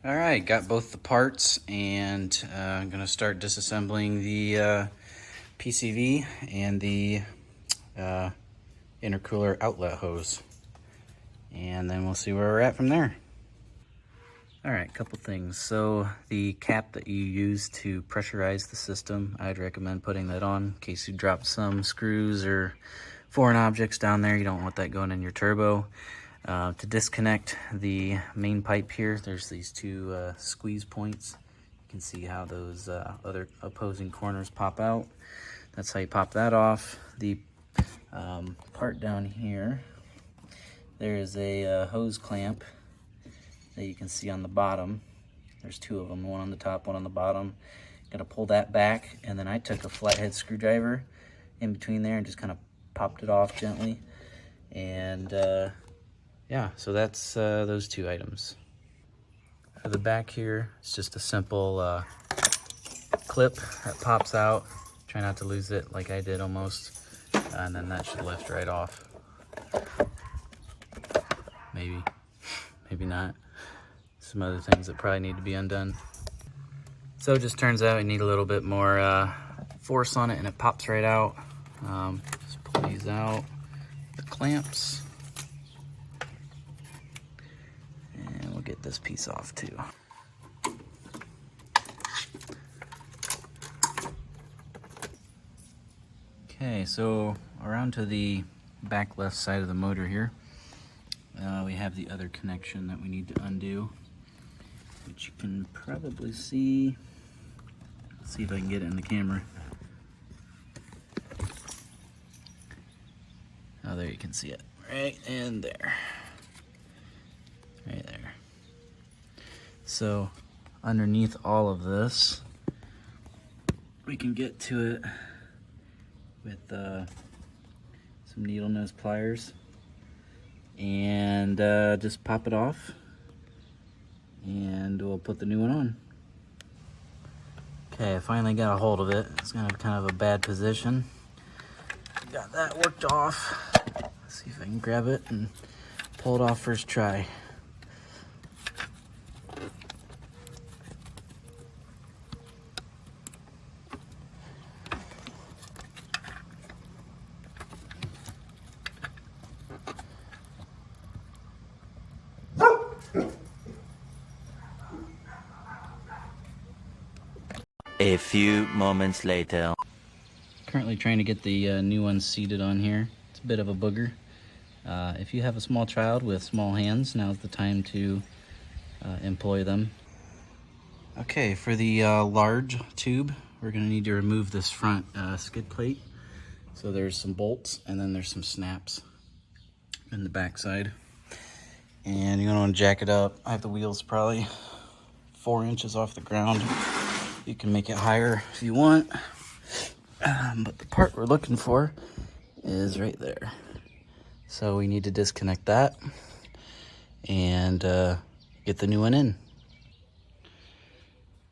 All right, got both the parts, and I'm gonna start disassembling the PCV and the intercooler outlet hose, and then we'll see where we're at from there. All right, couple things. So the cap that you use to pressurize the system, I'd recommend putting that on in case you drop some screws or foreign objects down there. You don't want that going in your turbo. To disconnect the main pipe here, there's these two squeeze points. You can see how those other opposing corners pop out. That's how you pop that off. The part down here, there is a hose clamp that you can see on the bottom. There's two of them, one on the top, one on the bottom. Gotta pull that back, and then I took a flathead screwdriver in between there and just kind of popped it off gently. And yeah, so that's those two items. For the back here, it's just a simple clip that pops out. Try not to lose it like I did almost. And then that should lift right off. Maybe, maybe not. Some other things that probably need to be undone. So it just turns out we need a little bit more force on it, and it pops right out. Just pull these out, the clamps. And we'll get this piece off too. Okay, so around to the back left side of the motor here, we have the other connection that we need to undo, which you can probably see. Let's see if I can get it in the camera. Oh, there you can see it. Right in there. Right there. So underneath all of this, we can get to it with some needle nose pliers and just pop it off, and we'll put the new one on. Okay, I finally got a hold of it. It's kind of a bad position. Got that worked off. Let's see if I can grab it and pull it off first try. A few moments later. Currently trying to get the new one seated on here. It's a bit of a booger. If you have a small child with small hands, now's the time to employ them. Okay, for the large tube, we're going to need to remove this front skid plate. So there's some bolts, and then there's some snaps in the back side. And you're going to want to jack it up. I have the wheels probably 4 inches off the ground. You can make it higher if you want. But the part we're looking for is right there. So we need to disconnect that and get the new one in.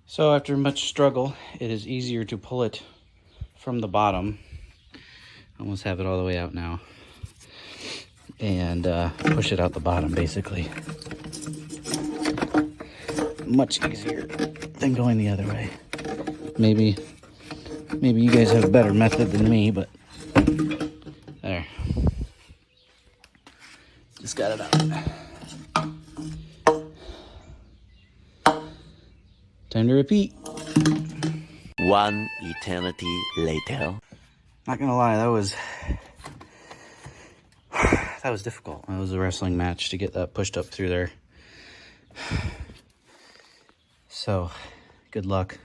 So after much struggle, it is easier to pull it from the bottom. Almost have it all the way out now. And push it out the bottom, basically. Much easier than going the other way. Maybe you guys have a better method than me, but there. Just got it out. Time to repeat. One eternity later. Not gonna lie, that was difficult. It was a wrestling match to get that pushed up through there. So, good luck.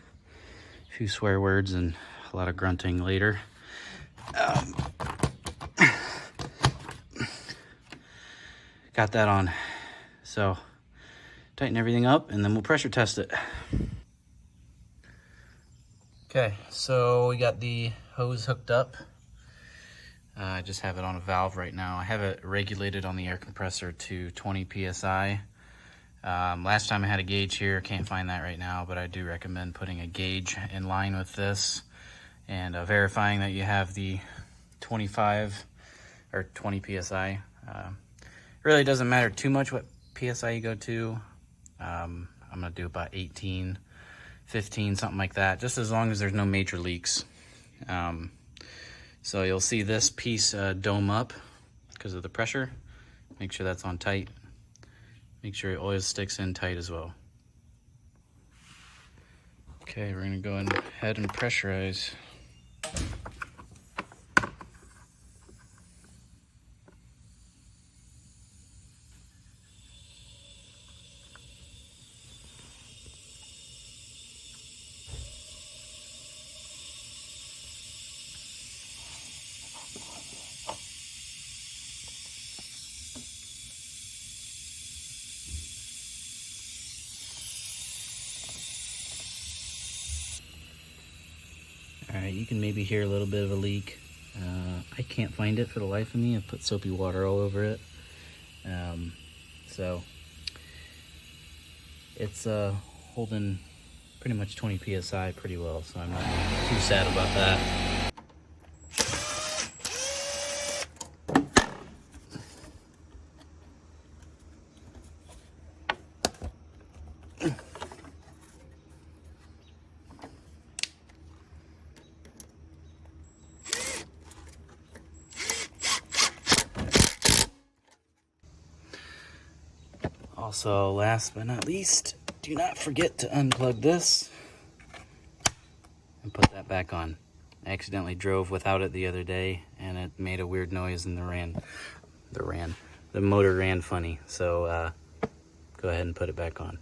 A few swear words and a lot of grunting later. Got that on. So, tighten everything up and then we'll pressure test it. Okay, so we got the hose hooked up. I just have it on a valve right now. I have it regulated on the air compressor to 20 PSI. Last time I had a gauge here, can't find that right now, but I do recommend putting a gauge in line with this and verifying that you have the 25 or 20 PSI. Really doesn't matter too much what PSI you go to. I'm I'm gonna do about 18, 15, something like that, just as long as there's no major leaks. So you'll see this piece dome up because of the pressure. Make sure that's on tight. Make sure your oil sticks in tight as well. Okay, we're gonna go ahead and pressurize. Alright, you can maybe hear a little bit of a leak. I can't find it for the life of me. I've put soapy water all over it. So it's holding pretty much 20 psi pretty well, so I'm not too sad about that. Also, last but not least, do not forget to unplug this and put that back on. I accidentally drove without it the other day and it made a weird noise and the motor ran funny. So go ahead and put it back on.